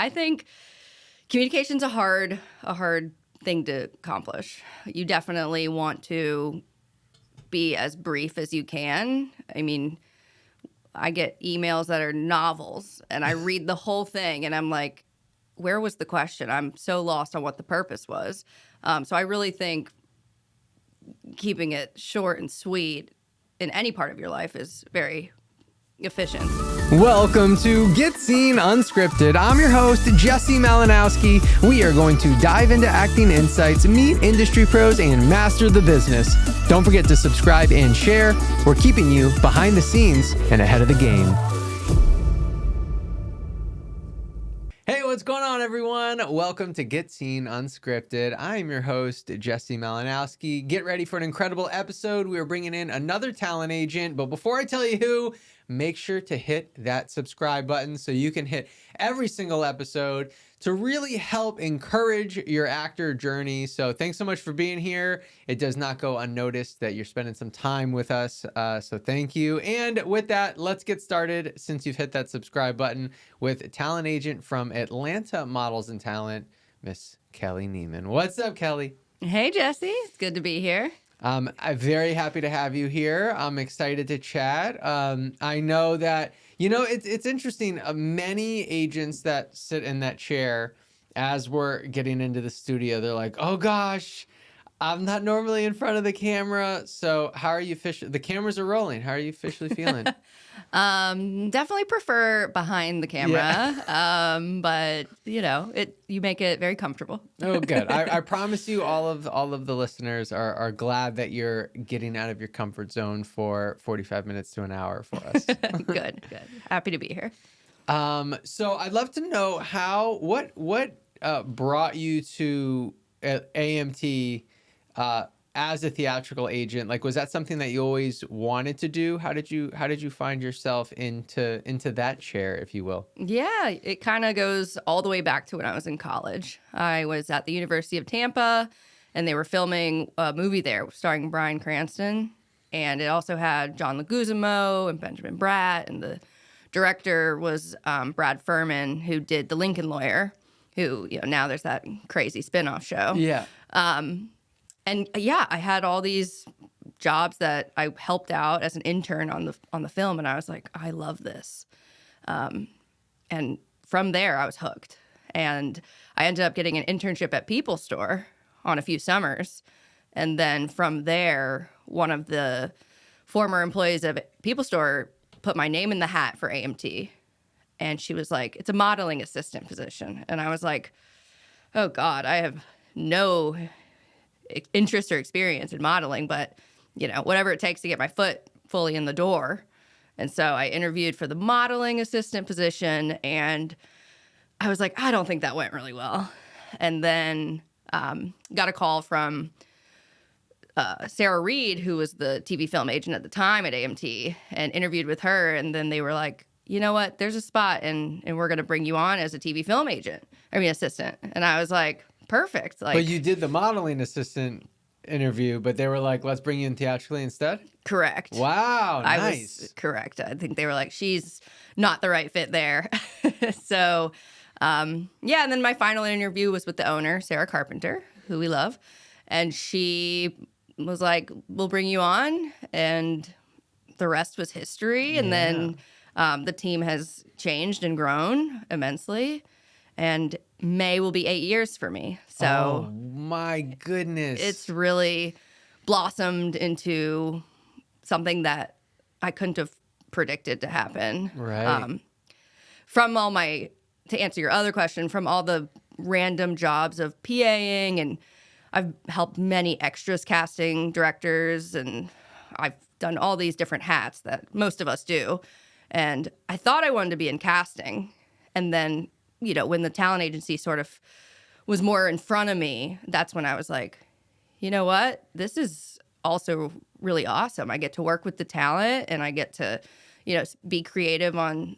I think communication's a hard thing to accomplish. You definitely want to be as brief as you can. I mean, I get emails that are novels, and I read the whole thing, and I'm like, where was the question? I'm so lost on what the purpose was. So I really think keeping it short and sweet in any part of your life is very efficient. Welcome to Get Scene Unscripted. I'm your host, Jesse Malinowski. We are going to dive into acting insights, meet industry pros, and master the business. Don't forget to subscribe and share. We're keeping you behind the scenes and ahead of the game. Hey, what's going on, everyone? Welcome to Get Scene Unscripted. I'm your host, Jesse Malinowski. Get ready for an incredible episode. We are bringing in another talent agent, but before I tell you who, make sure to hit that subscribe button so you can hit every single episode to really help encourage your actor journey. So thanks so much for being here. It does not go unnoticed that you're spending some time with us. So thank you. And with that, let's get started since you've hit that subscribe button with talent agent from Atlanta Models and Talent, Miss Kelly Nehmen. What's up, Kelly? Hey, Jesse. It's good to be here. I'm very happy to have you here. I'm excited to chat. I know that, it's interesting. Many agents that sit in that chair as we're getting into the studio, they're like, oh gosh, I'm not normally in front of the camera. So how are you the cameras are rolling. How are you officially feeling? Definitely prefer behind the camera. Yeah. But you make it very comfortable. Oh, good. I promise you all of the listeners are glad that you're getting out of your comfort zone for 45 minutes to an hour for us. Good. Happy to be here. So I'd love to know what brought you to AMT, as a theatrical agent. Like, was that something that you always wanted to do? How did you find yourself into that chair, if you will? Yeah, it kind of goes all the way back to when I was in college. I was at the University of Tampa, and they were filming a movie there starring Bryan Cranston, and it also had John Leguizamo and Benjamin Bratt, and the director was Brad Furman, who did The Lincoln Lawyer, who now there's that crazy spinoff show. Yeah. And yeah, I had all these jobs that I helped out as an intern on the film, and I was like, I love this. And from there, I was hooked. And I ended up getting an internship at People Store on a few summers. And then from there, one of the former employees of People Store put my name in the hat for AMT. And she was like, it's a modeling assistant position. And I was like, oh God, I have no interest or experience in modeling, but whatever it takes to get my foot fully in the door. And so I interviewed for the modeling assistant position, and I was like, I don't think that went really well. And then got a call from Sarah Reed, who was the TV film agent at the time at AMT, and interviewed with her. And then they were like, you know what, there's a spot, and we're going to bring you on as a TV film assistant. And I was like, perfect. But you did the modeling assistant interview, but they were like, let's bring you in theatrically instead? Correct. Wow, nice. I was correct. I think they were like, she's not the right fit there. So, and then my final interview was with the owner, Sarah Carpenter, who we love. And she was like, we'll bring you on. And the rest was history. And then the team has changed and grown immensely. And May will be 8 years for me. So, oh my goodness. It's really blossomed into something that I couldn't have predicted to happen. Right. To answer your other question, from all the random jobs of PAing, and I've helped many extras casting directors, and I've done all these different hats that most of us do. And I thought I wanted to be in casting. And then when the talent agency sort of was more in front of me, that's when I was like, you know what? This is also really awesome. I get to work with the talent, and I get to, be creative on,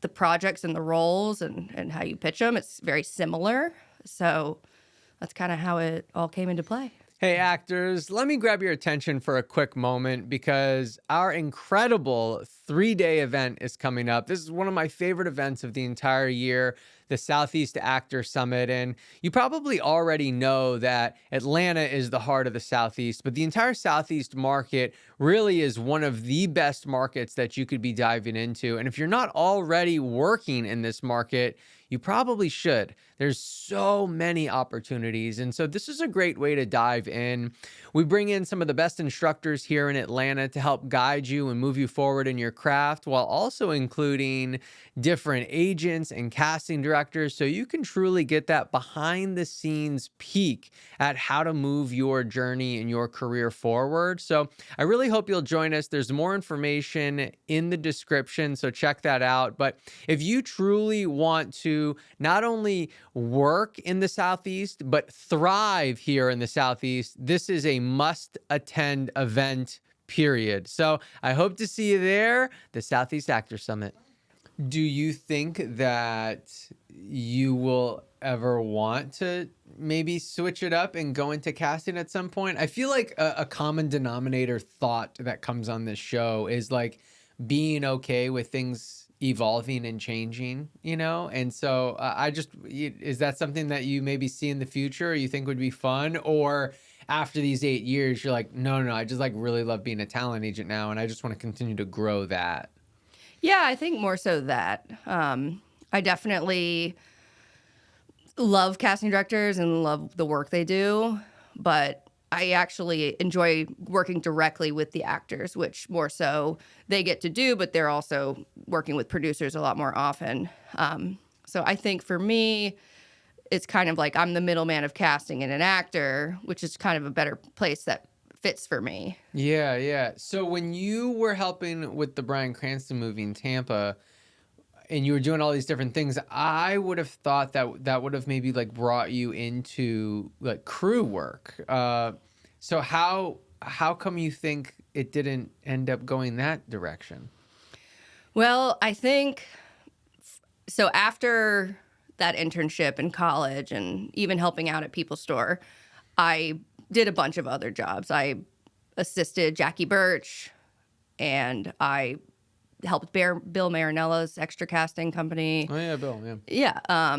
the projects and the roles and how you pitch them. It's very similar. So that's kind of how it all came into play. Hey, actors, let me grab your attention for a quick moment because our incredible 3-day event is coming up. This is one of my favorite events of the entire year, the Southeast Actor Summit. And you probably already know that Atlanta is the heart of the Southeast, but the entire Southeast market really is one of the best markets that you could be diving into. And if you're not already working in this market, you probably should. There's so many opportunities. And so this is a great way to dive in. We bring in some of the best instructors here in Atlanta to help guide you and move you forward in your craft, while also including different agents and casting directors, so you can truly get that behind the scenes peek at how to move your journey and your career forward. So I really hope you'll join us. There's more information in the description, so check that out. But if you truly want to not only work in the Southeast, but thrive here in the Southeast, this is a must-attend event, period. So I hope to see you there, the Southeast Actor Summit. Do you think that you will ever want to maybe switch it up and go into casting at some point? I feel like a common denominator thought that comes on this show is like being okay with things evolving and changing, you know? And so is that something that you maybe see in the future or you think would be fun? Or after these 8 years, you're like, no, I just like really love being a talent agent now, and I just want to continue to grow that. Yeah, I think more so that. I definitely love casting directors and love the work they do, but I actually enjoy working directly with the actors, which more so they get to do, but they're also working with producers a lot more often. So I think for me, it's kind of like I'm the middleman of casting and an actor, which is kind of a better place that fits for me. Yeah. So when you were helping with the Bryan Cranston movie in Tampa and you were doing all these different things, I would have thought that would have maybe like brought you into like crew work. So how come you think it didn't end up going that direction? Well, I think so after that internship in college and even helping out at People's Store, I did a bunch of other jobs. I assisted Jackie Birch, and I helped Bill Marinella's extra casting company. Oh yeah, Bill, yeah. Yeah.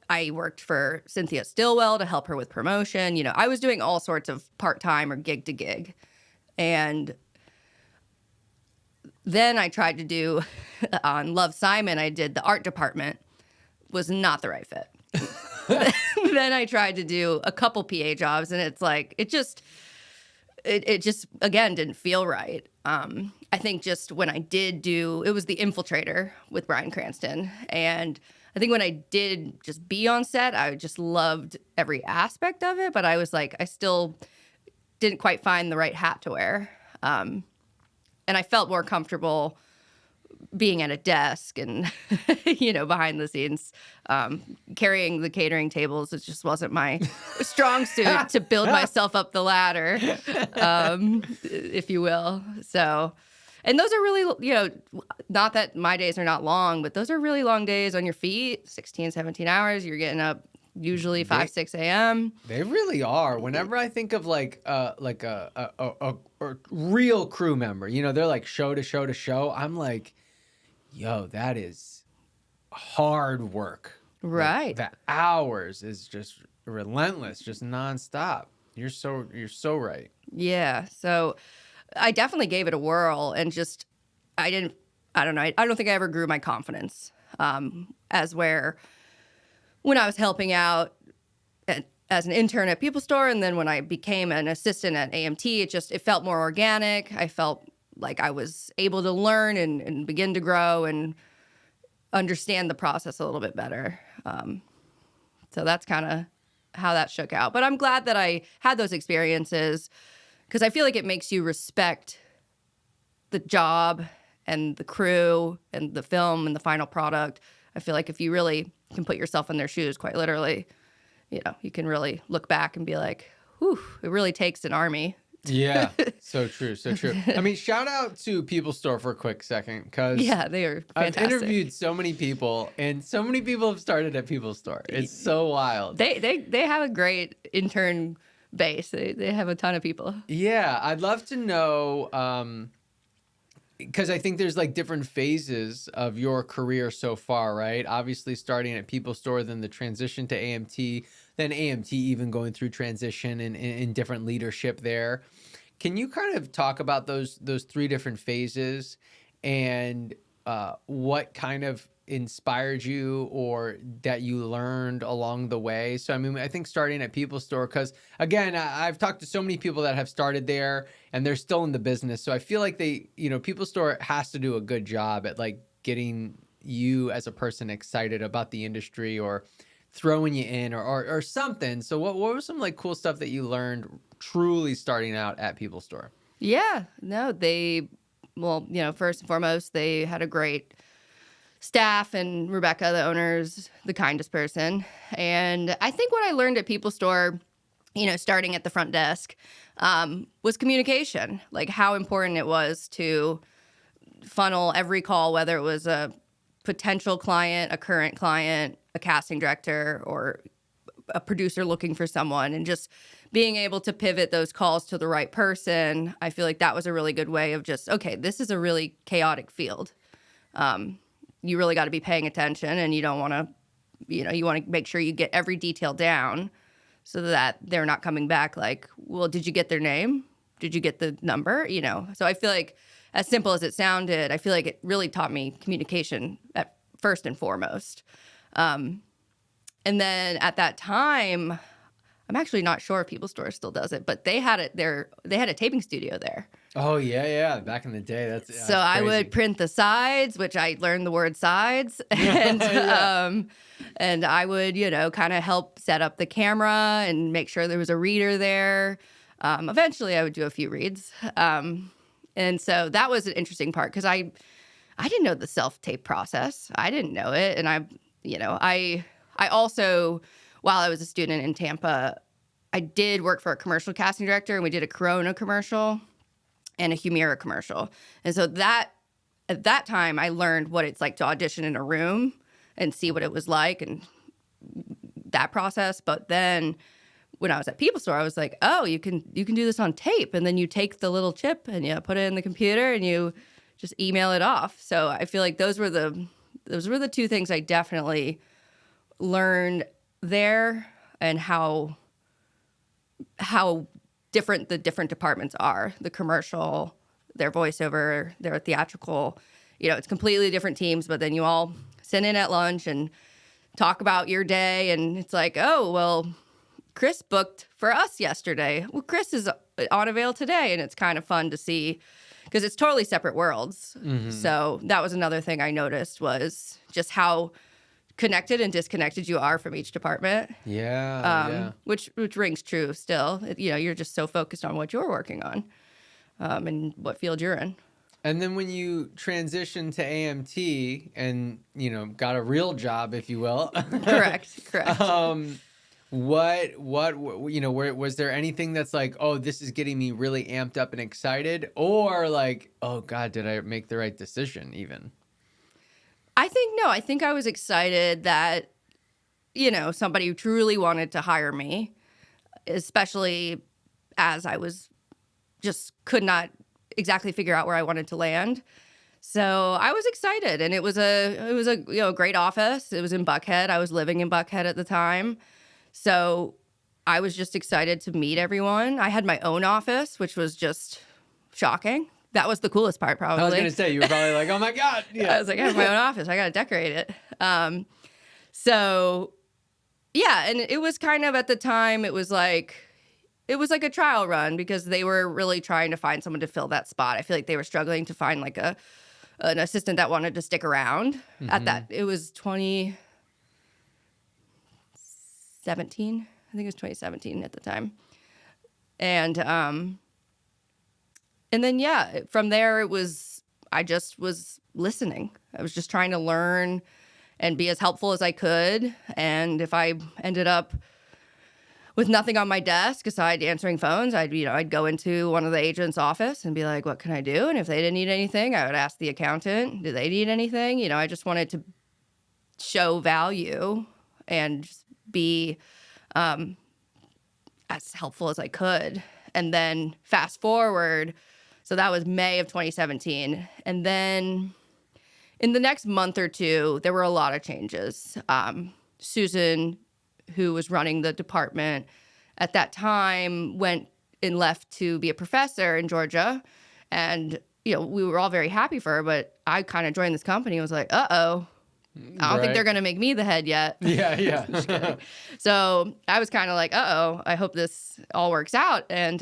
I worked for Cynthia Stillwell to help her with promotion. You know, I was doing all sorts of part-time or gig to gig. And then I tried to do, on Love, Simon, I did the art department. Was not the right fit. Then I tried to do a couple PA jobs, and it's like, it just, again, didn't feel right. I think just when I did it was The Infiltrator with Bryan Cranston. And I think when I did just be on set, I just loved every aspect of it, but I was like, I still didn't quite find the right hat to wear. And I felt more comfortable being at a desk and, behind the scenes, carrying the catering tables. It just wasn't my strong suit to build myself up the ladder, if you will. So, and those are really, not that my days are not long, but those are really long days on your feet, 16, 17 hours. You're getting up usually 5, 6 a.m. They really are. Whenever I think of like a real crew member, they're like show to show to show. I'm like, yo, that is hard work. Right. Like, the hours is just relentless, just nonstop. You're so right. Yeah. So I definitely gave it a whirl, and just, I don't know. I don't think I ever grew my confidence, as where when I was helping out as an intern at People's Store, and then when I became an assistant at AMT, it felt more organic. I felt like I was able to learn and begin to grow and understand the process a little bit better. So that's kind of how that shook out. But I'm glad that I had those experiences, because I feel like it makes you respect the job and the crew and the film and the final product. I feel like if you really can put yourself in their shoes, quite literally, you can really look back and be like, whew, it really takes an army. Yeah, so true. I mean, shout out to People's Store for a quick second, because yeah, they are fantastic. I've interviewed so many people, and so many people have started at People's Store. It's so wild. They have a great intern base. They have a ton of people. Yeah, I'd love to know, because I think there's like different phases of your career so far, right? Obviously starting at People Store, then the transition to AMT, then AMT even going through transition and in different leadership there. Can you kind of talk about those three different phases and what kind of inspired you or that you learned along the way? So, I mean, I think starting at People Store, because again, I've talked to so many people that have started there and they're still in the business. So I feel like People Store has to do a good job at like getting you as a person excited about the industry or throwing you in or something. So what was some like cool stuff that you learned truly starting out at People Store? Yeah, no, first and foremost, they had a great staff, and Rebecca, the owner, is the kindest person. And I think what I learned at People Store, starting at the front desk, was communication, like how important it was to funnel every call, whether it was a potential client, a current client, a casting director, or a producer looking for someone, and just being able to pivot those calls to the right person. I feel like that was a really good way of just, okay, this is a really chaotic field. You really got to be paying attention, and you don't want to, you want to make sure you get every detail down so that they're not coming back like, well, did you get their name? Did you get the number? So I feel like, as simple as it sounded, I feel like it really taught me communication at first and foremost. And then at that time, I'm actually not sure if People Store still does it, but they had it there. They had a taping studio there. Oh yeah. Back in the day, that's so I crazy. would print the sides, which I learned the word sides, and Yeah. And I would kind of help set up the camera and make sure there was a reader there. Eventually, I would do a few reads, and so that was an interesting part because I didn't know the self-tape process. I didn't know it, and I also, while I was a student in Tampa, I did work for a commercial casting director, and we did a Corona commercial and a Humira commercial. And so at that time, I learned what it's like to audition in a room and see what it was like and that process. But then when I was at People Store, I was like, oh, you can do this on tape. And then you take the little chip and you put it in the computer and you just email it off. So I feel like those were the two things I definitely learned there, and how different the different departments are. The commercial, their voiceover, their theatrical, it's completely different teams, but then you all sit in at lunch and talk about your day, and it's like, oh, well, Chris booked for us yesterday. Well, Chris is on avail today, and it's kind of fun to see because it's totally separate worlds. Mm-hmm. So that was another thing I noticed, was just how connected and disconnected you are from each department. Yeah. Which rings true still. You're just so focused on what you're working on, and what field you're in. And then when you transition to AMT and, got a real job, if you will. Correct. What was there anything that's like, oh, this is getting me really amped up and excited, or like, oh God, did I make the right decision even? I think I was excited that, somebody truly wanted to hire me, especially as I could not exactly figure out where I wanted to land. So I was excited, and it was a great office. It was in Buckhead. I was living in Buckhead at the time. So I was just excited to meet everyone. I had my own office, which was just shocking. That was the coolest part, probably. I was going to say, you were probably like, oh my God. Yeah. I was like, I have my own office. I got to decorate it. So yeah, and it was kind of, at the time, it was like a trial run because they were really trying to find someone to fill that spot. I feel like they were struggling to find like an assistant that wanted to stick around. Mm-hmm. At that, it was 2017. I think it was 2017 at the time. And then, yeah, from there, I just was listening. I was just trying to learn and be as helpful as I could. And if I ended up with nothing on my desk aside answering phones, I'd go into one of the agent's office and be like, what can I do? And if they didn't need anything, I would ask the accountant, do they need anything? I just wanted to show value and just be as helpful as I could. And then fast forward, so that was May of 2017. And then in the next month or two, there were a lot of changes. Susan, who was running the department at that time, went and left to be a professor in Georgia. And, we were all very happy for her, but I kind of joined this company and was like, uh-oh, I don't think they're going to make me the head yet. Yeah. Just kidding. So I was kind of like, uh-oh, I hope this all works out. And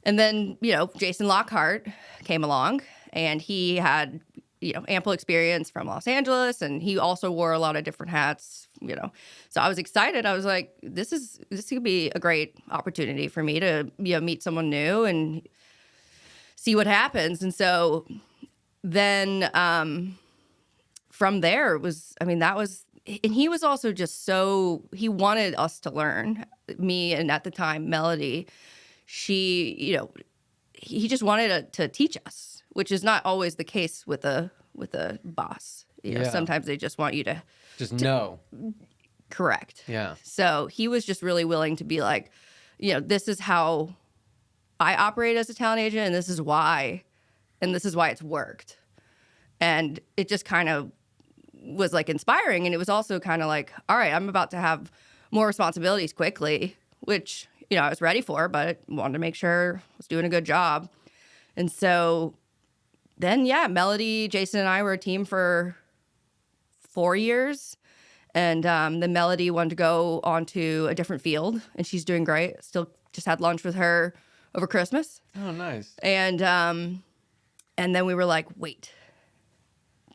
then, Jason Lockhart came along, and he had, ample experience from Los Angeles, and he also wore a lot of different hats, So I was excited. I was like, this could be a great opportunity for me to, meet someone new and see what happens. And so then from there, and he was also just he wanted us to learn, me and at the time, Melody. She, he just wanted to teach us, which is not always the case with a boss. Sometimes they just want you to know. Correct. Yeah. So he was just really willing to be like, this is how I operate as a talent agent, and this is why it's worked. And it just kind of was like inspiring, and it was also kind of like, all right, I'm about to have more responsibilities quickly, which I was ready for, but wanted to make sure I was doing a good job. And so then, Melody, Jason, and I were a team for 4 years. And then Melody wanted to go on to a different field, and she's doing great. Still just had lunch with her over Christmas. Oh, nice. And then we were like, wait,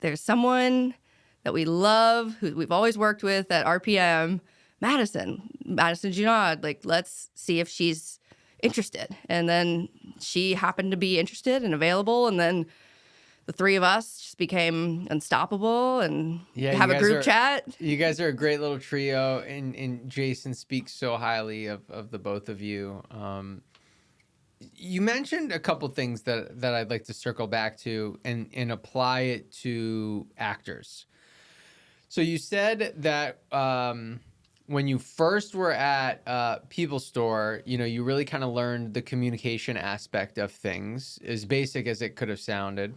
there's someone that we love, who we've always worked with at RPM, Madison Junod. Like, let's see if she's interested. And then she happened to be interested and available. And then the three of us just became unstoppable and have a group chat. You guys are a great little trio. And Jason speaks so highly of the both of you. You mentioned a couple things that I'd like to circle back to and apply it to actors. So you said that when you first were at People Store, you really kind of learned the communication aspect of things, as basic as it could have sounded.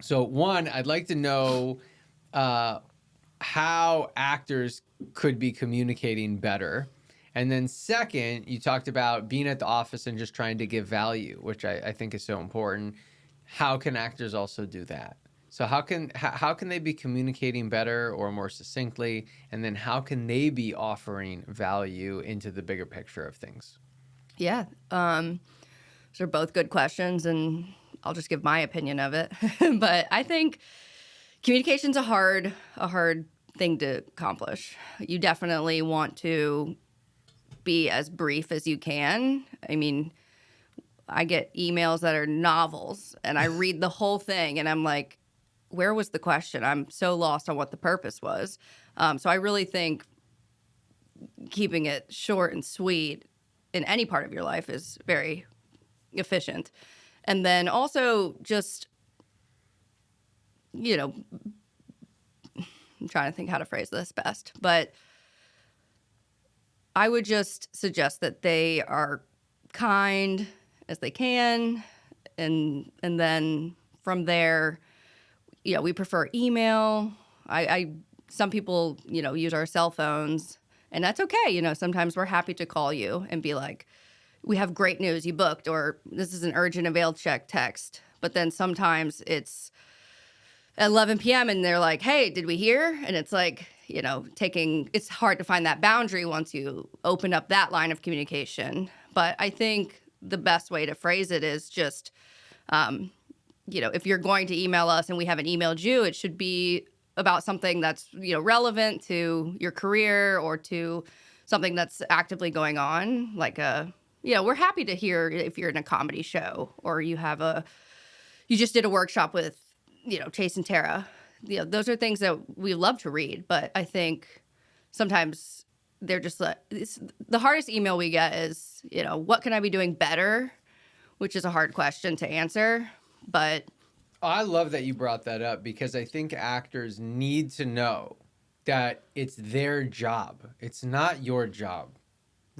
So one, I'd like to know how actors could be communicating better. And then second, you talked about being at the office and just trying to give value, which I think is so important. How can actors also do that? So how can they be communicating better or more succinctly? And then how can they be offering value into the bigger picture of things? Yeah. Those are both good questions, and I'll just give my opinion of it. But I think communication's a hard thing to accomplish. You definitely want to be as brief as you can. I mean, I get emails that are novels, and I read the whole thing, and I'm like, where was the question? I'm so lost on what the purpose was. So I really think keeping it short and sweet in any part of your life is very efficient. And then also just, I'm trying to think how to phrase this best, but I would just suggest that they are kind as they can. And then from there, we prefer email. Some people, use our cell phones, and that's okay. Sometimes we're happy to call you and be like, we have great news, you booked, or this is an urgent avail check text. But then sometimes it's at 11 p.m. and they're like, hey, did we hear? And it's like, it's hard to find that boundary once you open up that line of communication. But I think the best way to phrase it is just, if you're going to email us and we haven't emailed you, it should be about something that's, relevant to your career or to something that's actively going on. Like we're happy to hear if you're in a comedy show or you just did a workshop with, Chase and Tara. Those are things that we love to read, but I think sometimes they're just the hardest email we get is, what can I be doing better? Which is a hard question to answer, but I love that you brought that up because I think actors need to know that it's their job. It's not your job.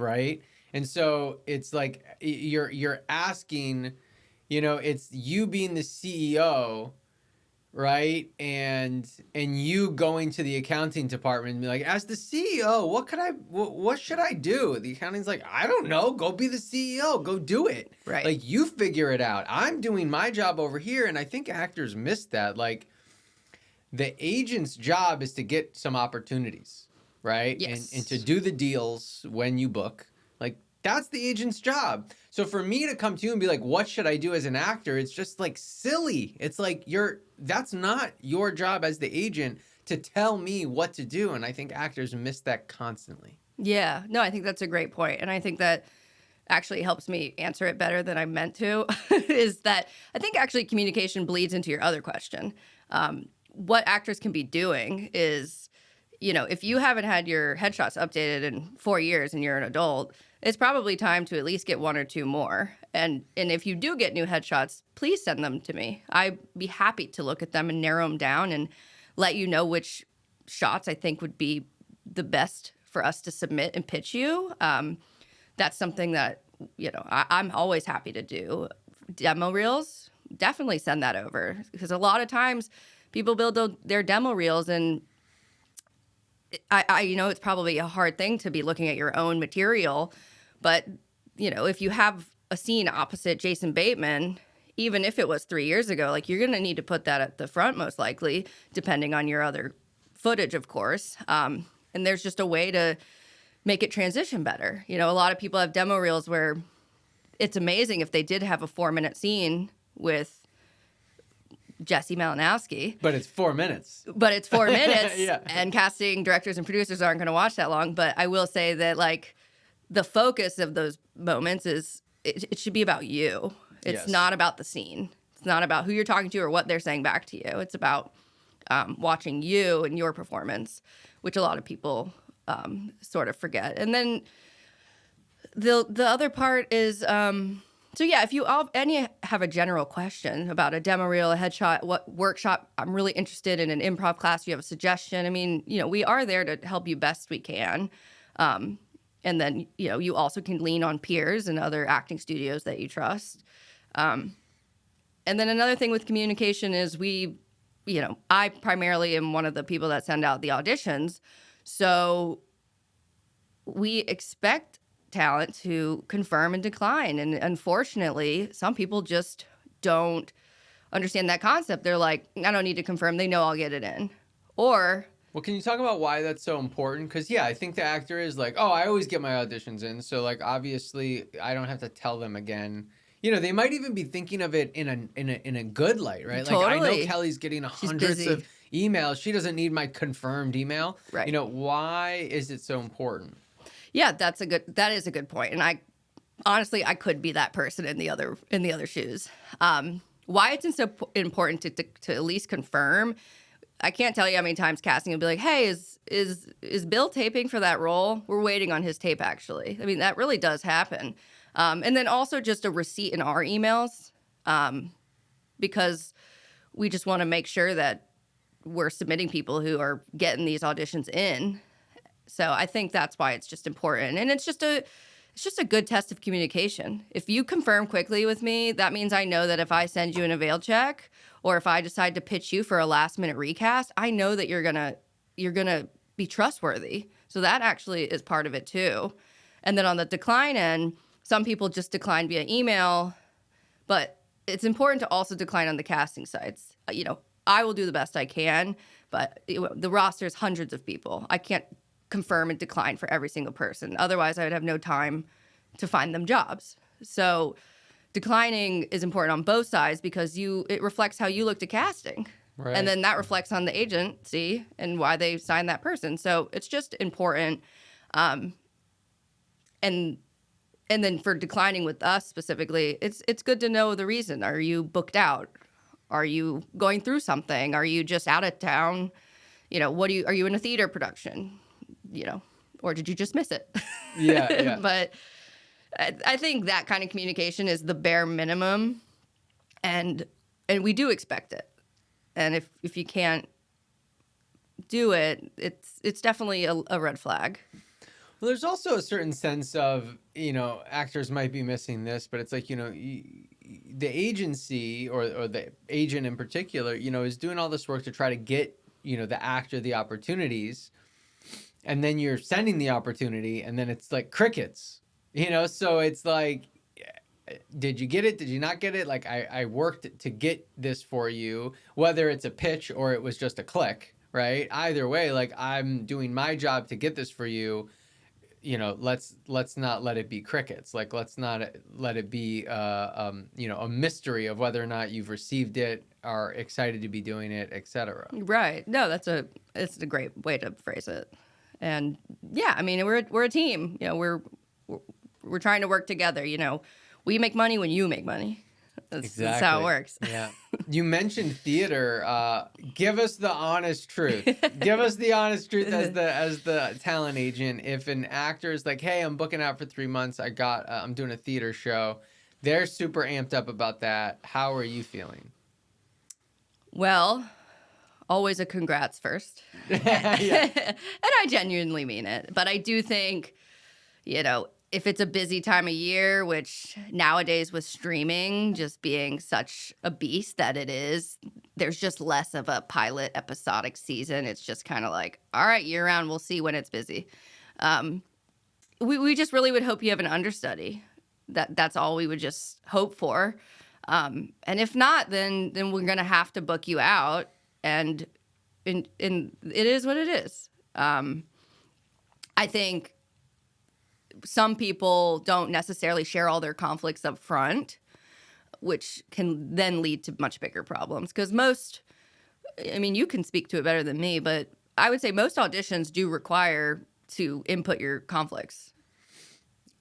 right? And so it's like you're asking, it's you being the CEO, right? And you going to the accounting department and be like, as the CEO, what should I do? The accounting's like, I don't know, go be the CEO, go do it. Right. Like, you figure it out. I'm doing my job over here. And I think actors miss that. Like, the agent's job is to get some opportunities, right? Yes. And to do the deals when you book. Like, that's the agent's job. So for me to come to you and be like, what should I do as an actor? It's just like silly. It's like that's not your job as the agent to tell me what to do. And I think actors miss that constantly. Yeah. No, I think that's a great point. And I think that actually helps me answer it better than I meant to, is that I think actually communication bleeds into your other question. What actors can be doing is, if you haven't had your headshots updated in 4 years and you're an adult, it's probably time to at least get 1 or 2 more. And if you do get new headshots, please send them to me. I'd be happy to look at them and narrow them down and let you know which shots I think would be the best for us to submit and pitch you. That's something that, I'm always happy to do. Demo reels, definitely send that over, because a lot of times people build their demo reels, and it's probably a hard thing to be looking at your own material, but if you have a scene opposite Jason Bateman, even if it was 3 years ago, like, you're going to need to put that at the front most likely, depending on your other footage, of course. And there's just a way to make it transition better. A lot of people have demo reels where it's amazing if they did have a 4-minute scene with Jesse Malinowski. But it's 4 minutes. But it's 4 minutes, Yeah. and casting directors and producers aren't going to watch that long. But I will say that, like, the focus of those moments is it should be about you. It's Yes. not about the scene. It's not about who you're talking to or what they're saying back to you. It's about watching you and your performance, which a lot of people sort of forget. And then the other part is, so yeah, if you have a general question about a demo reel, a headshot, what workshop, I'm really interested in an improv class, you have a suggestion. I mean, we are there to help you best we can. And then, you also can lean on peers and other acting studios that you trust. And then another thing with communication is I primarily am one of the people that send out the auditions. So we expect talent to confirm and decline. And unfortunately, some people just don't understand that concept. They're like, I don't need to confirm. They know I'll get it in. Or... Well, can you talk about why that's so important? Because, yeah, I think the actor is like, oh, I always get my auditions in. So, like, obviously, I don't have to tell them again. They might even be thinking of it in a good light, right? Totally. Like, I know Kelly's getting hundreds of emails. She doesn't need my confirmed email. Right. Why is it so important? Yeah, that is a good point. And I could be that person in the other shoes. Why it's so important to at least confirm. I can't tell you how many times casting will be like, hey, is Bill taping for that role? We're waiting on his tape, actually. I mean, that really does happen. And then also just a receipt in our emails, because we just want to make sure that we're submitting people who are getting these auditions in. So I think that's why it's just important. And it's just a good test of communication. If you confirm quickly with me, that means I know that if I send you an avail check, or if I decide to pitch you for a last minute recast, I know that you're gonna be trustworthy. So that actually is part of it too. And then on the decline end, some people just decline via email, but it's important to also decline on the casting sites. I will do the best I can, but the roster is hundreds of people. I can't confirm and decline for every single person. Otherwise, I would have no time to find them jobs. So declining is important on both sides because it reflects how you looked at casting. Right. And then that reflects on the agency and why they signed that person. So it's just important. And then for declining with us specifically, it's good to know the reason. Are you booked out? Are you going through something? Are you just out of town? Are you in a theater production? Or did you just miss it? Yeah. But I think that kind of communication is the bare minimum, and we do expect it. And if you can't do it, it's definitely a red flag. Well, there's also a certain sense of, actors might be missing this, but it's like, the agency or the agent in particular, is doing all this work to try to get, the actor the opportunities. And then you're sending the opportunity and then it's like crickets, so it's like, did you get it? Did you not get it? Like I worked to get this for you, whether it's a pitch or it was just a click, right? Either way, like I'm doing my job to get this for you. Let's not let it be crickets. Like, let's not let it be, a mystery of whether or not you've received it, are excited to be doing it, etc. Right. No, it's a great way to phrase it. And yeah, I mean, we're a team. We're trying to work together. We make money when you make money. That's how it works. Yeah. You mentioned theater. Give us the honest truth. Give us the honest truth as the talent agent. If an actor is like, "Hey, I'm booking out for 3 months. I'm doing a theater show." They're super amped up about that. How are you feeling? Well, always a congrats first. Yeah. And I genuinely mean it. But I do think, if it's a busy time of year, which nowadays with streaming just being such a beast that it is, there's just less of a pilot episodic season. It's just kind of like, all right, year round, we'll see when it's busy. We just really would hope you have an understudy. That's all we would just hope for. And if not, then we're going to have to book you out. And it is what it is. I think some people don't necessarily share all their conflicts up front, which can then lead to much bigger problems. Because you can speak to it better than me, but I would say most auditions do require to input your conflicts.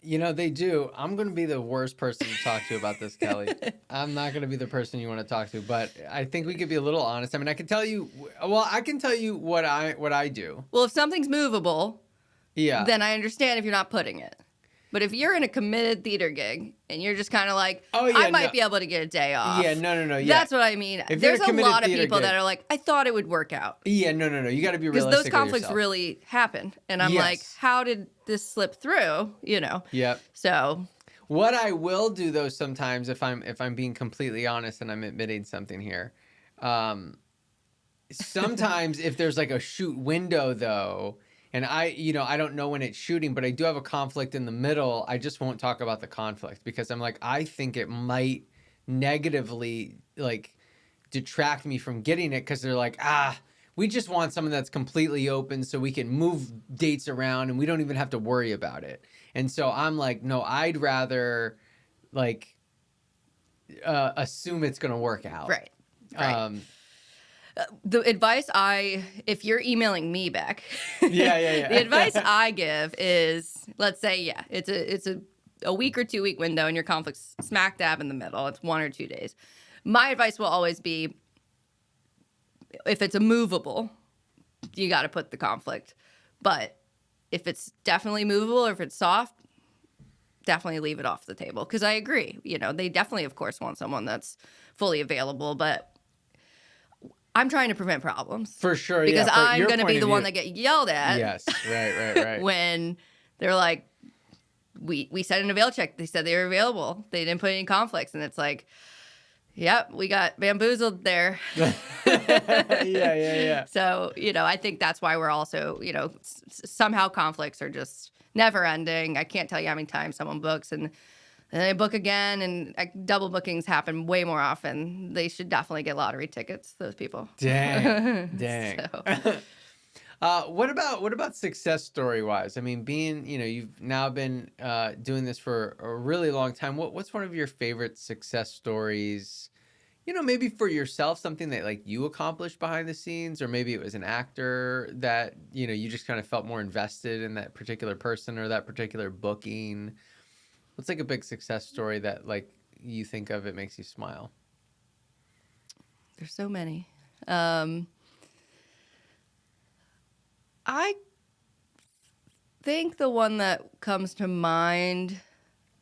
They do. I'm going to be the worst person to talk to about this, Kelly. I'm not going to be the person you want to talk to, but I think we could be a little honest. I mean, I can tell you what I do. Well, if something's movable, yeah, then I understand if you're not putting it. But if you're in a committed theater gig and you're just kind of like, I might be able to get a day off. Yeah, no. Yeah. That's what I mean. There's a lot of people that are like, I thought it would work out. Yeah, no. You got to be realistic. Because those conflicts yourself. really happen. And I'm like, how did this slip through? Yep. So what I will do though sometimes, if I'm being completely honest and I'm admitting something here, sometimes if there's like a shoot window though, and I don't know when it's shooting, but I do have a conflict in the middle, I just won't talk about the conflict because I'm like, I think it might negatively like detract me from getting it because they're like, we just want someone that's completely open so we can move dates around and we don't even have to worry about it. And so I'm like, no, I'd rather like assume it's going to work out. Right. The advice if you're emailing me back, yeah. The advice I give is, let's say, it's a week or 2 week window and your conflict's smack dab in the middle. It's 1 or 2 days. My advice will always be, if it's a movable, you got to put the conflict. But if it's definitely movable or if it's soft, definitely leave it off the table. Because I agree, they definitely, of course, want someone that's fully available, but I'm trying to prevent problems. For sure, because I'm going to be the one that get yelled at. Yes, right. When they're like, we sent an avail check. They said they were available. They didn't put any conflicts. And it's like, yep, we got bamboozled there. Yeah. So, I think that's why we're also, somehow conflicts are just never ending. I can't tell you how many times someone books and then they book again, and double bookings happen way more often. They should definitely get lottery tickets, those people. Dang. So. What about success story wise? I mean, you've now been doing this for a really long time. What's one of your favorite success stories? Maybe for yourself, something that like you accomplished behind the scenes, or maybe it was an actor that you just kind of felt more invested in that particular person or that particular booking. What's like a big success story that like you think of, it makes you smile? There's so many. I think the one that comes to mind,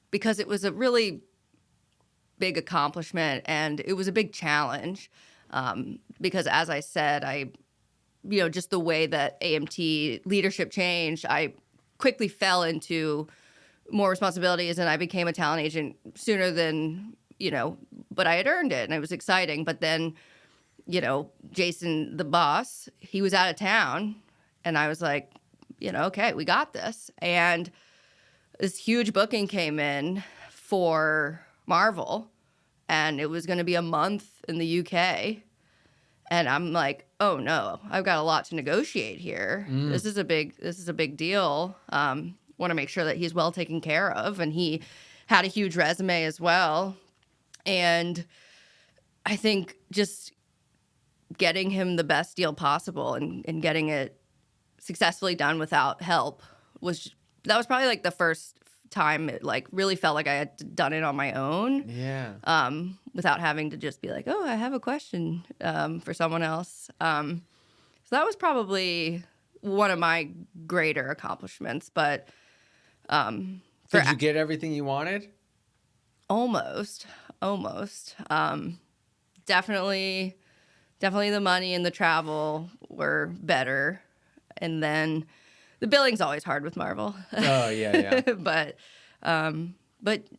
because it was a really big accomplishment and it was a big challenge, because as I said, just the way that AMT leadership changed, I quickly fell into more responsibilities, and I became a talent agent sooner than, but I had earned it and it was exciting. But then, Jason, the boss, he was out of town, and I was like, okay, we got this. And this huge booking came in for Marvel, and it was going to be a month in the UK. And I'm like, oh no, I've got a lot to negotiate here. This is a big deal. Want to make sure that he's well taken care of, and he had a huge resume as well. And I think just getting him the best deal possible and getting it successfully done without help was probably like the first time it like really felt like I had done it on my own. Yeah. Without having to just be like, oh, I have a question for someone else. So that was probably one of my greater accomplishments. But did you get everything you wanted? Almost. Definitely the money and the travel were better. And then the billing's always hard with Marvel. Oh, yeah. But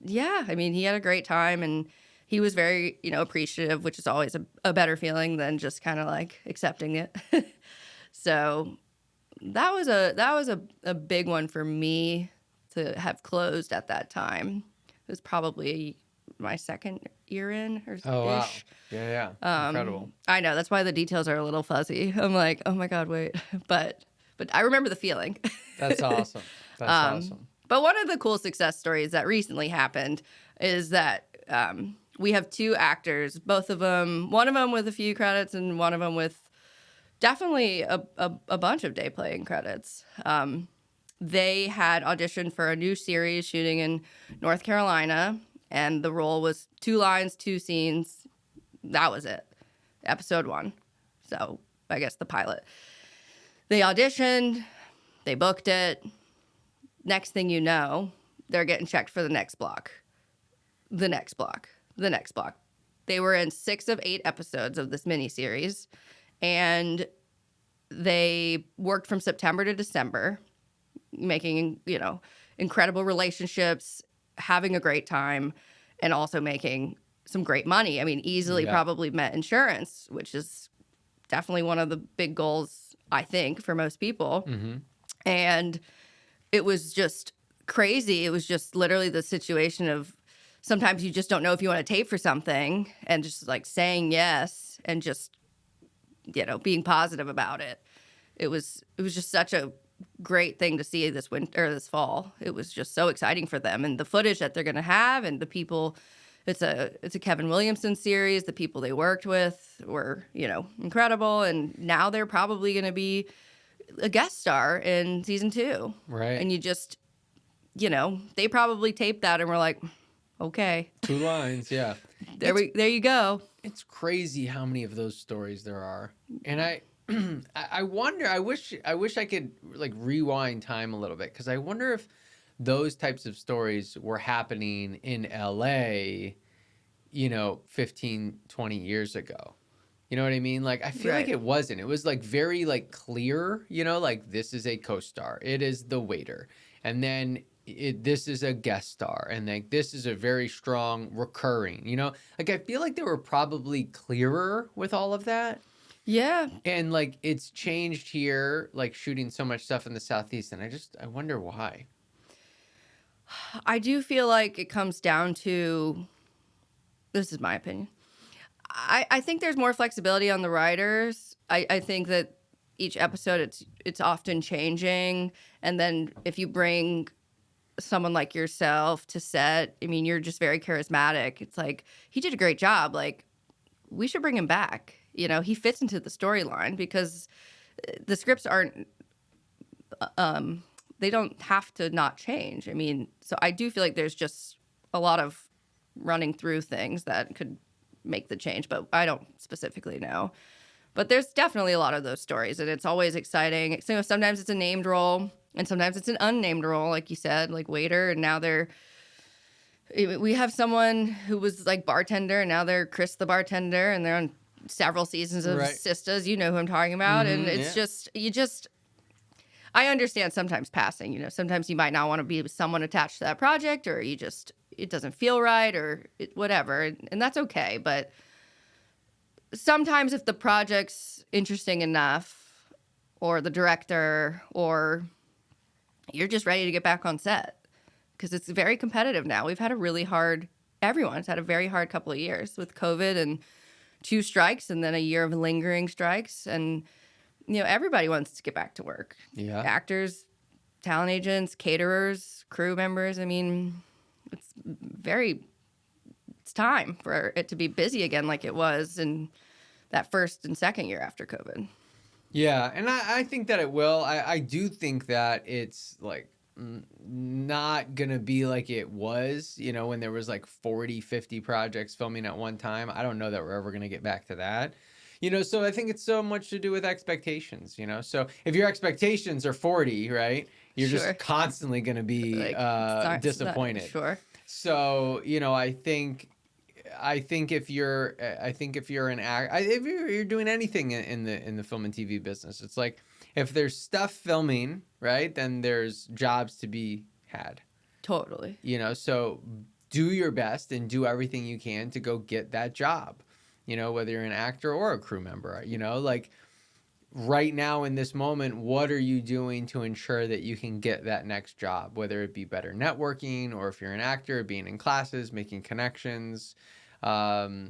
yeah, I mean, he had a great time, and he was very, appreciative, which is always a better feeling than just kind of like accepting it. So that was a big one for me to have closed at that time. It was probably my second year in or Oh, wow. ish. Yeah. Incredible. I know, that's why the details are a little fuzzy. I'm like, oh my God, wait. But I remember the feeling. That's awesome. That's awesome. But one of the cool success stories that recently happened is that we have two actors, both of them, one of them with a few credits and one of them with definitely a bunch of day playing credits. They had auditioned for a new series shooting in North Carolina, and the role was 2 lines, 2 scenes. That was it. Episode 1. So I guess the pilot. They auditioned, they booked it. Next thing you know, they're getting checked for the next block. The next block. They were in 6 of 8 episodes of this miniseries, and they worked from September to December, making, incredible relationships, having a great time, and also making some great money. I mean, easily probably met insurance, which is definitely one of the big goals, I think, for most people. Mm-hmm. And it was just crazy. It was just literally the situation of sometimes you just don't know if you want to tape for something, and just like saying yes and just, being positive about it. It was just such a great thing to see this winter or this fall. It was just so exciting for them, and the footage that they're going to have, and the people. It's a Kevin Williamson series. The people they worked with were, incredible, and now they're probably going to be a guest star in season 2. Right. And you just, they probably taped that and were like, okay. 2 lines, yeah. There you go. It's crazy how many of those stories there are. And I wonder, I wish I could like rewind time a little bit, because I wonder if those types of stories were happening in LA, 15, 20 years ago. You know what I mean? Like, I feel like it wasn't. It was like very like clear, like this is a co-star. It is the waiter. And then this is a guest star. And like this is a very strong recurring, Like, I feel like they were probably clearer with all of that. Yeah. And like it's changed here, like shooting so much stuff in the Southeast. And I wonder why. I do feel like it comes down to, this is my opinion, I think there's more flexibility on the writers. I think that each episode it's often changing, and then if you bring someone like yourself to set, I mean, you're just very charismatic. It's like, he did a great job. Like, we should bring him back. He fits into the storyline, because the scripts aren't they don't have to not change. I mean, so I do feel like there's just a lot of running through things that could make the change, but I don't specifically know. But there's definitely a lot of those stories, and it's always exciting. So sometimes it's a named role, and sometimes it's an unnamed role, like you said, like waiter, and now we have someone who was like bartender, and now they're Chris the bartender, and they're on several seasons of Sistas. You know who I'm talking about. Mm-hmm, and it's I understand sometimes passing, sometimes you might not want to be with someone attached to that project, or it doesn't feel right, or whatever. And that's okay. But sometimes if the project's interesting enough, or the director, or you're just ready to get back on set, because it's very competitive now. Everyone's had a very hard couple of years with COVID and 2 strikes and then a year of lingering strikes. And, everybody wants to get back to work. Yeah. Actors, talent agents, caterers, crew members. I mean, it's time for it to be busy again like it was in that first and second year after COVID. Yeah, and I think that it will. I do think that it's like not gonna be like it was, when there was like 40, 50 projects filming at one time. I don't know that we're ever gonna get back to that. So I think it's so much to do with expectations, So if your expectations are 40, right, you're Sure. just constantly gonna be disappointed. Sure. So, I think if you're an act, if you're doing anything in the film and TV business, it's like if there's stuff filming, right, then there's jobs to be had. Totally. So do your best and do everything you can to go get that job. Whether you're an actor or a crew member. Like right now in this moment, what are you doing to ensure that you can get that next job? Whether it be better networking, or if you're an actor, being in classes, making connections. So I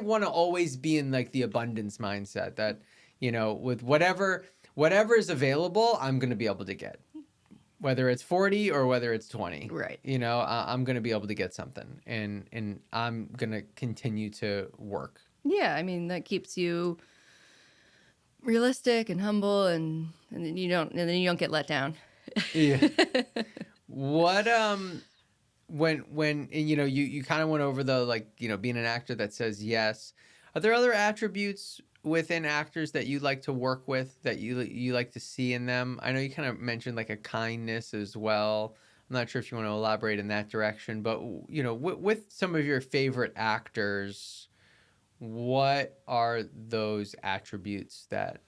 want to always be in like the abundance mindset that, with whatever is available, I'm going to be able to get, whether it's 40 or whether it's 20, right. I'm going to be able to get something, and I'm going to continue to work. Yeah. I mean, that keeps you realistic and humble, and then you don't get let down. Yeah. What, when you kind of went over the, like, being an actor that says yes, are there other attributes within actors that you like to work with, that you like to see in them? I know you kind of mentioned like a kindness as well. I'm not sure if you want to elaborate in that direction, but with some of your favorite actors, what are those attributes that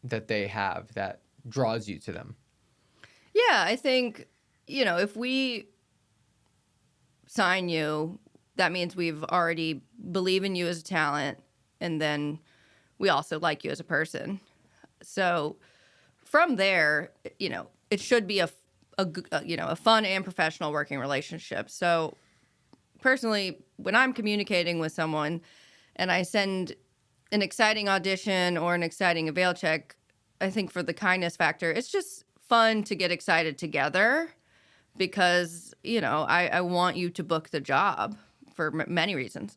they have that draws you to them? Yeah, I think, if we sign you, that means we've already believe in you as a talent, and then we also like you as a person. So from there, it should be a fun and professional working relationship. So personally, when I'm communicating with someone and I send an exciting audition or an exciting avail check, I think for the kindness factor, it's just fun to get excited together, because, I want you to book the job for many reasons.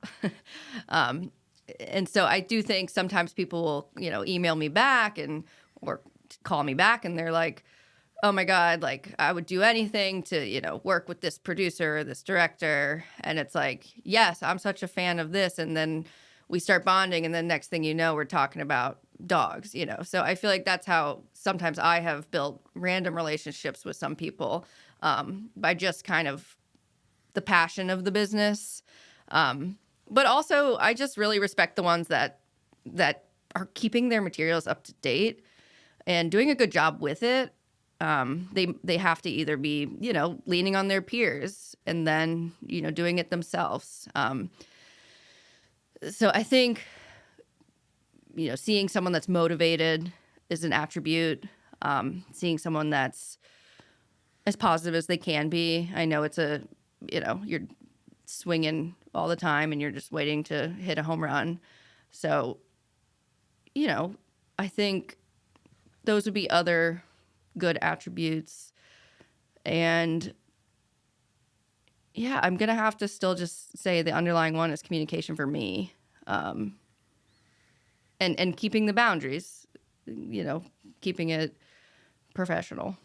And so I do think sometimes people will, email me back or call me back, and they're like, oh my God, like I would do anything to, work with this producer or this director. And it's like, yes, I'm such a fan of this. And then we start bonding, and then next thing you know, we're talking about dogs, So I feel like that's how sometimes I have built random relationships with some people, by just kind of the passion of the business. But also, I just really respect the ones that are keeping their materials up to date and doing a good job with it. They have to either be, leaning on their peers and then, doing it themselves. So I think, seeing someone that's motivated is an attribute. Seeing someone that's as positive as they can be. I know it's you're swinging all the time and you're just waiting to hit a home run. So, I think those would be other good attributes. And yeah, I'm going to have to still just say the underlying one is communication for me. And keeping the boundaries, keeping it professional.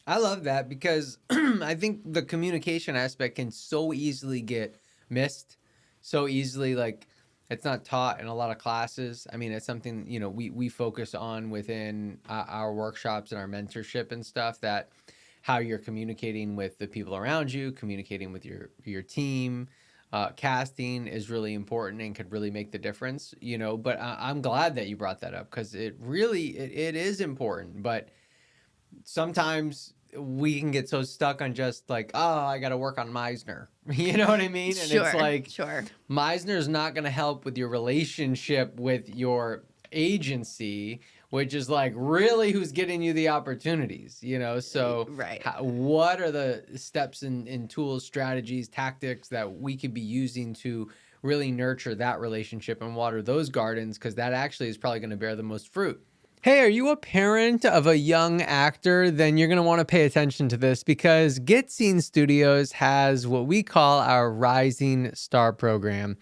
I love that, because I think the communication aspect can so easily get missed, so easily. Like, it's not taught in a lot of classes. I mean, it's something, we focus on within our workshops and our mentorship and stuff, that how you're communicating with the people around you, communicating with your team, casting is really important and could really make the difference, but I'm glad that you brought that up because it is important. But sometimes we can get so stuck on just like, oh, I got to work on Meisner. You know what I mean? And Sure, it's like, sure. Meisner is not going to help with your relationship with your agency, which is like really who's getting you the opportunities, So Right. what are the steps and tools, strategies, tactics that we could be using to really nurture that relationship and water those gardens? Because that actually is probably going to bear the most fruit. Hey, are you a parent of a young actor? Then you're going to want to pay attention to this because Get Scene Studios has what we call our Rising Star program.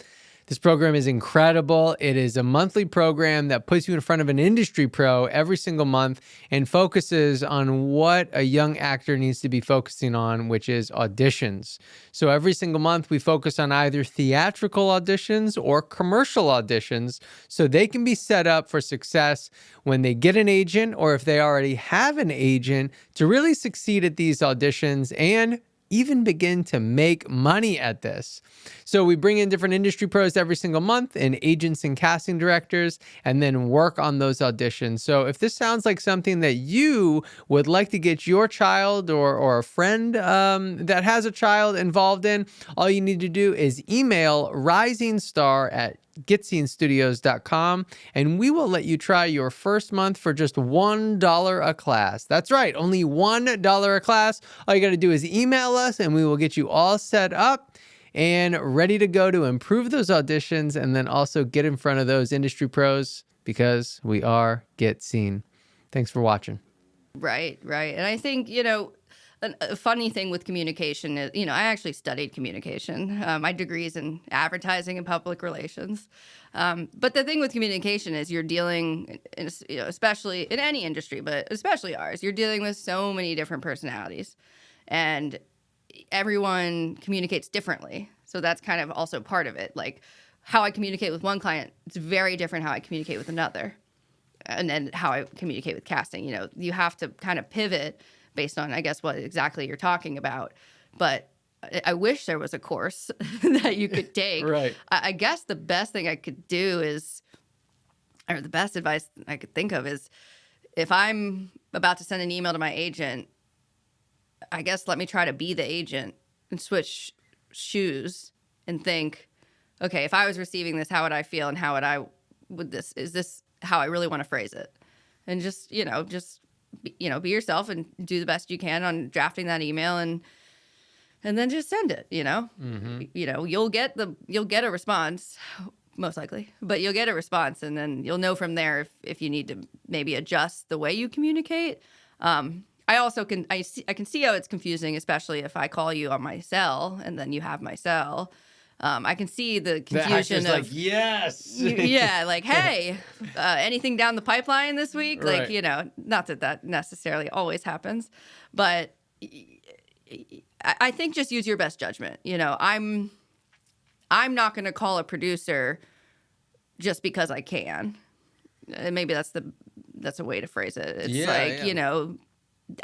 This program is incredible. It is a monthly program that puts you in front of an industry pro every single month and focuses on what a young actor needs to be focusing on, which is auditions. So every single month, we focus on either theatrical auditions or commercial auditions so they can be set up for success when they get an agent or if they already have an agent to really succeed at these auditions and even begin to make money at this. So we bring in different industry pros every single month and agents and casting directors and then work on those auditions. So if this sounds like something that you would like to get your child or a friend that has a child involved in, all you need to do is email risingstar@getscenestudios.com and we will let you try your first month for just $1 a class. That's right, only $1 a class. All you got to do is email us and we will get you all set up and ready to go to improve those auditions and then also get in front of those industry pros because we are Get Seen. Thanks for watching. Right. And I think, a funny thing with communication is, I actually studied communication. My degree is in advertising and public relations. But the thing with communication is you're dealing, especially in any industry, but especially ours, you're dealing with so many different personalities. And everyone communicates differently. So that's kind of also part of it. Like how I communicate with one client, it's very different how I communicate with another. And then how I communicate with casting. You have to kind of pivot based on, I guess, what exactly you're talking about. But I wish there was a course that you could take. Right. I guess the best thing I could do is, or the best advice I could think of is, if I'm about to send an email to my agent, I guess let me try to be the agent and switch shoes and think, okay, if I was receiving this, how would I feel and is this how I really want to phrase it? And just be yourself and do the best you can on drafting that email and then just send it, Mm-hmm. You'll get a response most likely, but you'll get a response and then you'll know from there if you need to maybe adjust the way you communicate. I also can see how it's confusing, especially if I call you on my cell and then you have my cell. I can see the confusion of like, yes. Yeah, like, hey, anything down the pipeline this week? Right. Like, not that necessarily always happens, but I think just use your best judgment. I'm not going to call a producer just because I can. Maybe that's a way to phrase it. It's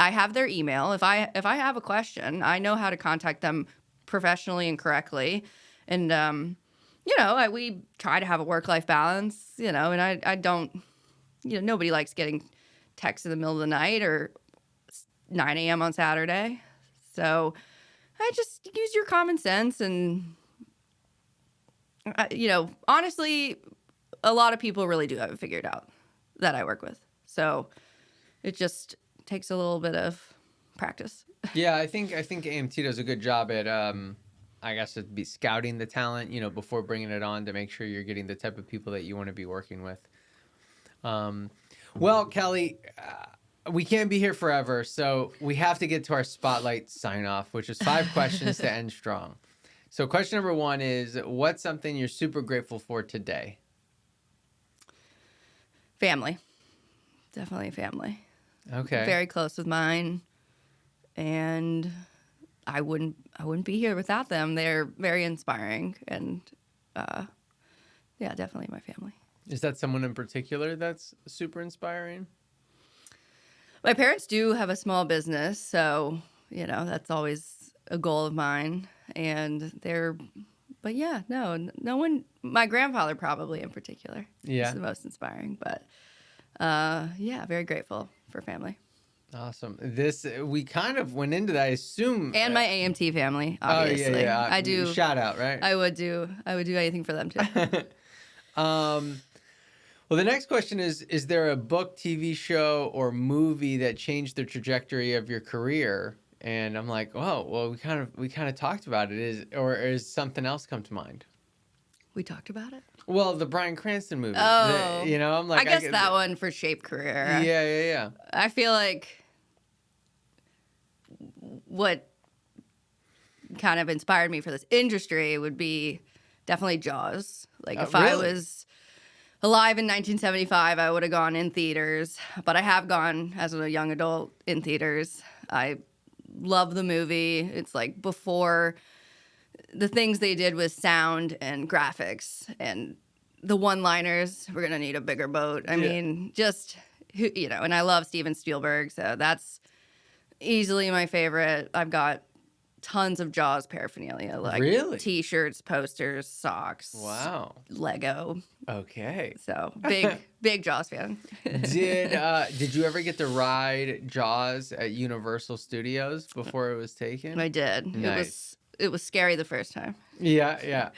I have their email. If I have a question, I know how to contact them professionally and correctly. And, we try to have a work-life balance, and I don't, nobody likes getting texts in the middle of the night or 9 a.m. on Saturday. So I just use your common sense. And, honestly, a lot of people really do have it figured out that I work with. So it just takes a little bit of practice. Yeah, I think AMT does a good job at I guess it'd be scouting the talent, before bringing it on to make sure you're getting the type of people that you want to be working with. Well, Kelly, we can't be here forever, so we have to get to our spotlight sign off, which is 5 questions to end strong. So question number 1 is, what's something you're super grateful for today? Family. Definitely family. Okay. Very close with mine. And I wouldn't be here without them. They're very inspiring, and definitely my family. Is that someone in particular that's super inspiring? My parents do have a small business, so that's always a goal of mine, and they're But yeah, no one. My grandfather probably in particular. Yeah. is the most inspiring. But yeah, very grateful for family Awesome. We kind of went into that. I assume. and my AMT family. Oh Obviously, yeah. I do. Shout out, right? I would do anything for them too. Well, the next question is there a book, TV show, or movie that changed the trajectory of your career? And I'm like, oh, well, we kind of talked about it. Is something else come to mind? We talked about it. Well, the Bryan Cranston movie. Oh, I'm like, I guess that one for shape career. Yeah. I feel like what kind of inspired me for this industry would be definitely Jaws. Like if I Really? was alive in 1975, I would have gone in theaters, but I have gone as a young adult in theaters. I love the movie. It's like before the things they did with sound and graphics and the one-liners. We're gonna need a bigger boat. I mean, just and I love Steven Spielberg, so that's easily my favorite. I've got tons of Jaws paraphernalia, like Really? T-shirts, posters, socks. Wow. Lego. Okay. So big Jaws fan. Did you ever get to ride Jaws at Universal Studios before it was taken? I did. Nice. It was scary the first time. Yeah.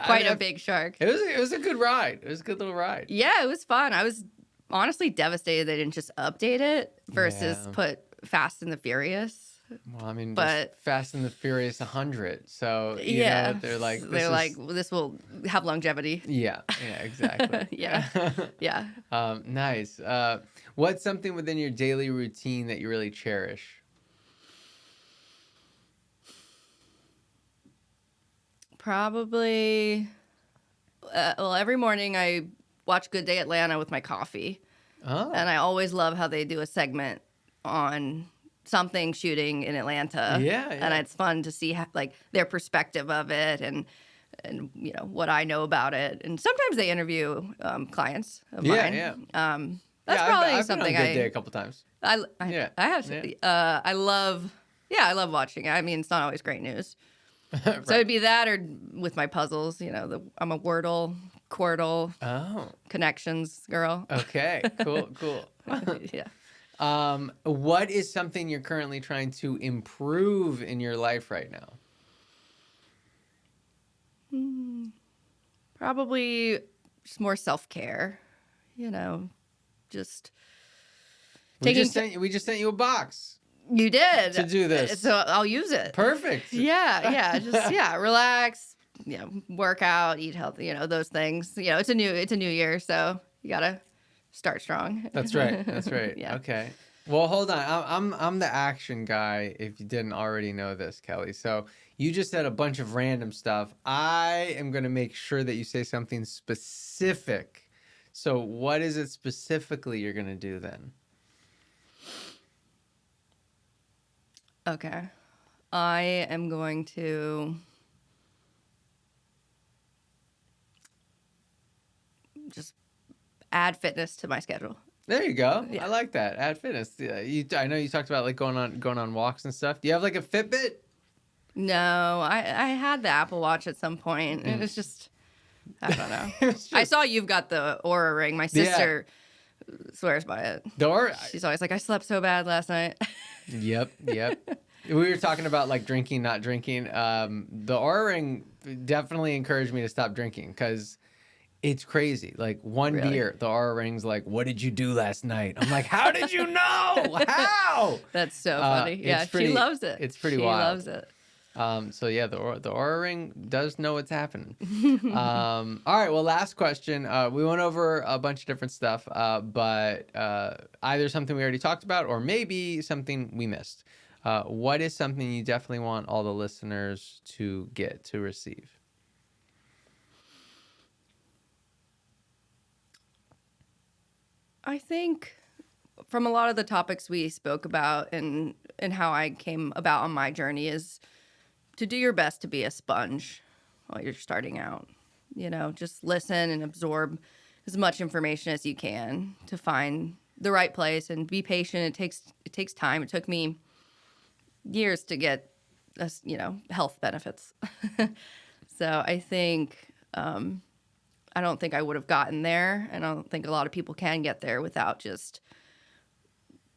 Quite a big shark. It was a good ride. It was a good little ride. Yeah, it was fun. I was honestly devastated they didn't just update it versus put Fast and the Furious. Well, I mean, But just Fast and the Furious 100. So yeah, they're like this will have longevity. Yeah, exactly. Yeah. Nice. What's something within your daily routine that you really cherish? Probably. Well, every morning I watch Good Day Atlanta with my coffee. Oh. And I always love how they do a segment on something shooting in Atlanta. Yeah. And it's fun to see their perspective of it and what I know about it. And sometimes they interview clients of mine. Yeah. That's probably I've something been on Good Day a couple times. I have. Yeah. I love watching it. I mean, it's not always great news. Right. So it'd be that or with my puzzles. I'm a Wordle, Quirtle, connections girl. Okay. Cool. Yeah. What is something you're currently trying to improve in your life right now? Probably just more self-care. Just We just sent you a box. You did to do this, so I'll use it. Perfect. Yeah. Just relax. Work out, eat healthy. Those things. It's a new year, so you gotta start strong. That's right. Yeah. Okay. Well, hold on. I'm the action guy. If you didn't already know this, Kelly. So you just said a bunch of random stuff. I am gonna make sure that you say something specific. So what is it specifically you're gonna do then? Okay. I am going to just add fitness to my schedule. There you go. Yeah. I like that. Add fitness. Yeah, I know you talked about going on walks and stuff. Do you have like a Fitbit? No, I had the Apple Watch at some point. It was just, I don't know. I saw you've got the Oura ring. My sister swears by it. She's always like, I slept so bad last night. Yep. We were talking about like drinking, not drinking. The Oura ring definitely encouraged me to stop drinking because it's crazy. Like one beer, the Oura ring's like, what did you do last night? I'm like, how did you know? How? That's so funny. Yeah, she loves it. It's pretty wild. She loves it. So yeah, the Oura ring does know what's happening. All right. Well, last question. We went over a bunch of different stuff, but either something we already talked about or maybe something we missed. What is something you definitely want all the listeners to receive? I think from a lot of the topics we spoke about and how I came about on my journey is to do your best to be a sponge while you're starting out. Just listen and absorb as much information as you can to find the right place and be patient. It takes time. It took me years to get us, health benefits. So I think, I don't think I would have gotten there. And I don't think a lot of people can get there without just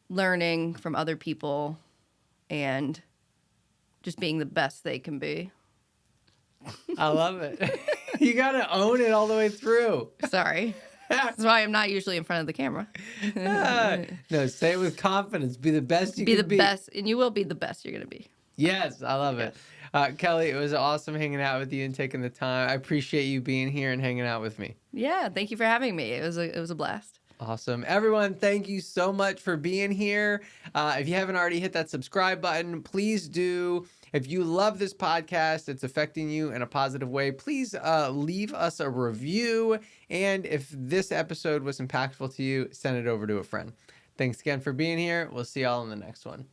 learning from other people and just being the best they can be. I love it. You got to own it all the way through. Sorry. That's why I'm not usually in front of the camera. No, say it with confidence. Be the best you Be can the be. best, and you will be the best you're going to be. Yes, I love it. Kelly, it was awesome hanging out with you and taking the time. I appreciate you being here and hanging out with me. Yeah, thank you for having me. It was a blast. Awesome. Everyone, thank you so much for being here. If you haven't already hit that subscribe button, please do. If you love this podcast, it's affecting you in a positive way, please leave us a review. And if this episode was impactful to you, send it over to a friend. Thanks again for being here. We'll see y'all in the next one.